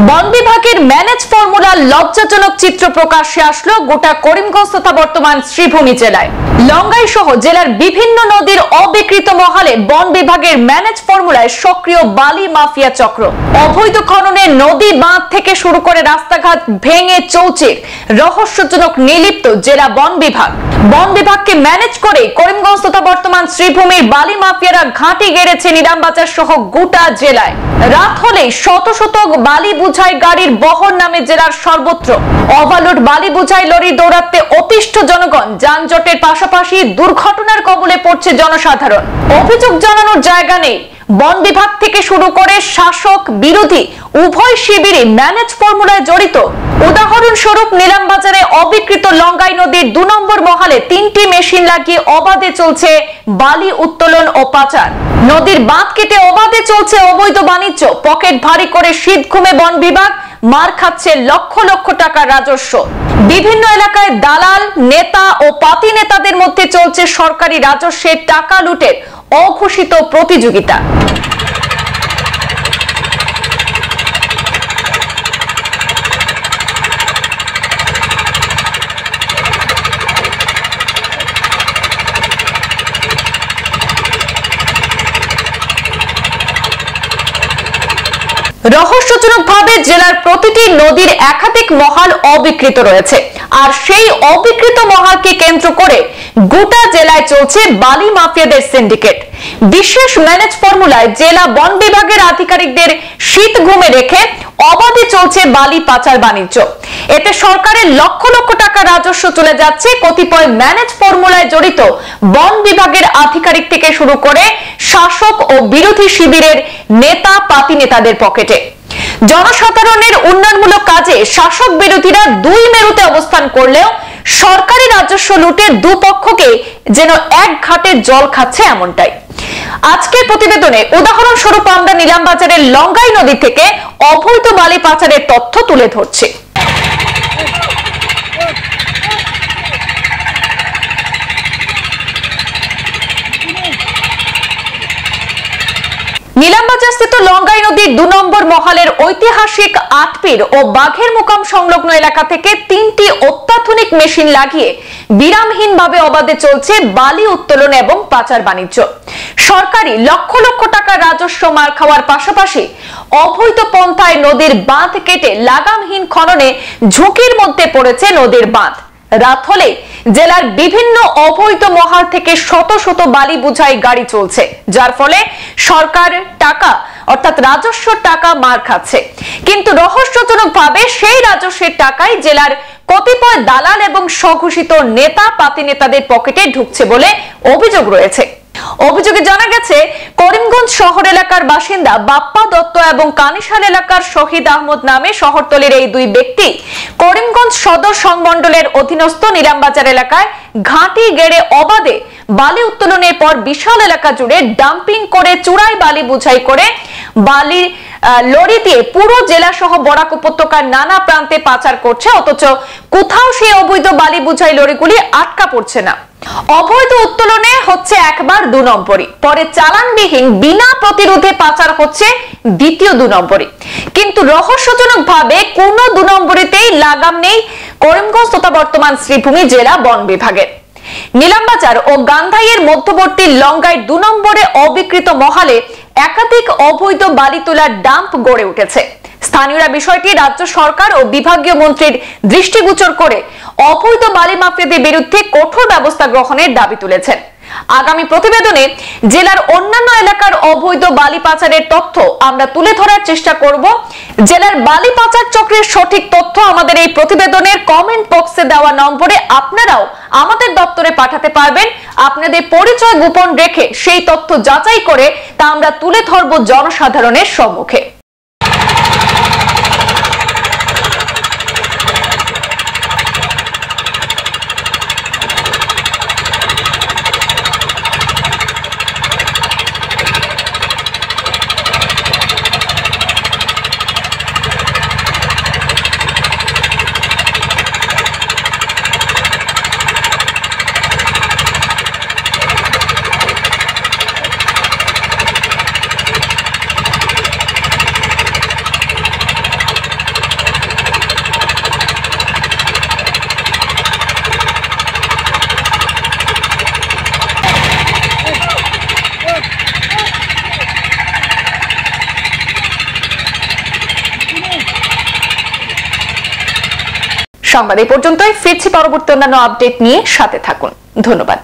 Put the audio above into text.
বন বিভাগের manage formula লজ্জাজনক চিত্র প্রকাশ্যে আসলো গোটা করিমগঞ্জ তথা বর্তমান শ্রীভূমি জেলায়। লঙ্গাই সহ জেলার বিভিন্ন নদীর অবিকৃত মহলে বন বিভাগের ম্যানেজ ফর্মুলায় সক্রিয় বালি মাফিয়া চক্র। অবৈধ খননে নদী বাঁধ থেকে শুরু করে রাস্তাঘাট ভেঙে চৌচির রহস্যজনক নিলিপ্ত জেলা বন বিভাগ। বন বিভাগকে ম্যানেজ করে করিমগঞ্জ তথা বর্তমান শ্রীভূমির বালি মাফিয়ারা ঘাঁটি গেড়েছে নিলামবাজার সহ গোটা জেলায়। রাত হলেই শত শত বালি বুঝাই গাড়ির বহর নামে জেলার সর্বত্র। ওভারলোড বালি বুঝাই লরি দৌড়াতে অতিষ্ঠ জনগণ, যানজটের পাশাপাশি দুর্ঘটনার কবলে পড়ছে জনসাধারণ। অভিযোগ জানানোর জায়গা নেই। বন বিভাগ থেকে শুরু করে শাসক বিরোধী উভয় শিবিরে ম্যানেজ ফর্মুলায় জড়িত। উদাহরণস্বরূপ নিলামবাজারে অবিকৃত লঙ্গাই নদীর 2 নম্বর মহলে 3টি মেশিন লাগিয়ে অবাধে চলছে বালি উত্তোলন ও পাচার। নদীর বাঁধ কেটে অবাধে চলছে অবৈধ বাণিজ্য। পকেট ভারী করে শীত ঘুমে বন বিভাগ, মার খাচ্ছে লক্ষ লক্ষ টাকার রাজস্ব। বিভিন্ন এলাকায় দালাল, নেতা ও পাতি নেতাদের মধ্যে চলছে সরকারি রাজস্বের টাকা লুটের অঘোষিত প্রতিযোগিতা। রহস্যজনকভাবে জেলার প্রতিটি নদীর একাধিক মহল অবিকৃত রয়েছে, আর সেই অবিকৃত মহলকে কেন্দ্র করে গোটা জেলায় চলছে বালি মাফিয়াদের সিন্ডিকেট। বিশেষ ম্যানেজ ফর্মুলায় জেলা বন বিভাগের আধিকারিকদের শীত ঘুমে রেখে অবাধে চলছে বালি পাচার বাণিজ্য। এতে সরকারের লক্ষ লক্ষ টাকা রাজস্ব চলে যাচ্ছে কতিপয় ম্যানেজ ফর্মুলায় জড়িত বন বিভাগের আধিকারিক থেকে শুরু করে শাসক ও বিরোধী শিবিরের নেতা পাতি নেতাদের পকেটে। জনসাধারণের উন্নয়নমূলক কাজে শাসক বিরোধীরা দুই মেরুতে অবস্থান করলেও সরকারি রাজস্ব লুটে দুপক্ষকে যেন এক ঘাটের জল খাচ্ছে এমনটাই। আজকের প্রতিবেদনে উদাহরণস্বরূপ আমরা নিলামবাজারের লঙ্গাই নদী থেকে অবৈধ বালি পাচারের তথ্য তুলে ধরছি। নিলামবাজার স্থিত লঙ্গাই নদীর 2 নম্বর মহলের ঐতিহাসিক আটপীর ও বাঘের মুকাম সংলগ্ন এলাকা থেকে 3টি অত্যাধুনিক মেশিন লাগিয়ে বিরামহীনভাবে অবাধে চলছে বালি উত্তোলন এবং পাচার বাণিজ্য। সরকারি লক্ষ লক্ষ টাকা রাজস্ব মার খাওয়ার পাশাপাশি অবৈধ পন্থায় নদীর বাঁধ কেটে লাগামহীন খননে ঝুঁকির মধ্যে পড়েছে নদীর বাঁধ। রাত হলে জেলার বিভিন্ন অবৈধ মহল থেকে শত শত বালি বুঝাই গাড়ি চলছে, যার ফলে সরকার টাকা অর্থাৎ রাজস্ব টাকা মার খাচ্ছে। কিন্তু রহস্যজনকভাবে সেই রাজস্বের টাকাই জেলার কতিপয় দালাল এবং স্বঘোষিত নেতা পাতি নেতাদের পকেটে ঢুকছে বলে অভিযোগ রয়েছে। অভিযোগে জানা গেছে, করিমগঞ্জ শহর এলাকার বাসিন্দা বাপ্পা দত্ত এবং কানিশাল এলাকার শহীদ আহমদ নামে শহরতলির এই দুই ব্যক্তি করিমগঞ্জ সদর সংমণ্ডলের অধীনস্থ নিলামবাজার এলাকায় ঘাঁটি গেড়ে অবাধে বালি উত্তোলনের পর বিশাল এলাকা জুড়ে ডাম্পিং করে চূড়াই বালি বুঝাই করে বালি লরি দিয়ে পুরো জেলা সহ বরাক উপত্যকার নানা প্রান্তে পাচার করছে, অথচ কোথাও সেই অবৈধ বালি বুঝাই লরিগুলি আটকা পড়ছে না। অবৈধ উত্তোলনে হচ্ছে একবার 2 নম্বরই, পরে চালানবিহীন বিনা প্রতিরোধে পাচার হচ্ছে দ্বিতীয় 2 নম্বরই। কিন্তু রহস্যজনক ভাবে কোন 2 নম্বরীতেই লাগাম নেই করিমগঞ্জ তথা বর্তমান শ্রীভূমি জেলা বন বিভাগের। নিলামবাজার ও গান্ধাইয়ের মধ্যবর্তী লঙ্গাই 2 নম্বরে অবিকৃত মহলে একাধিক অবৈধ বালি তোলার ডাম্প গড়ে উঠেছে। স্থানীয়রা বিষয়টি রাজ্য সরকার ও বিভাগীয় মন্ত্রীর দৃষ্টিগোচর করে অবৈধ বালি মাফিয়াদের বিরুদ্ধে কঠোর ব্যবস্থা গ্রহণের দাবি তুলেছেন। আগামী প্রতিবেদনে জেলার অন্যান্য এলাকার অবৈধ বালি পাচারের তথ্য আমরা তুলে ধরার চেষ্টা করব। জেলার বালি পাচার চক্রের সঠিক তথ্য আমাদের এই প্রতিবেদনের কমেন্ট বক্সে দেওয়া নম্বরে আপনারাও আমাদের দপ্তরে পাঠাতে পারবেন। আপনাদের পরিচয় গোপন রেখে সেই তথ্য যাচাই করে তা আমরা তুলে ধরব জনসাধারণের সম্মুখে। সংবাদ এই পর্যন্তই, ফিরছি পরবর্তী অন্যান্য আপডেট নিয়ে, সাথে থাকুন। ধন্যবাদ।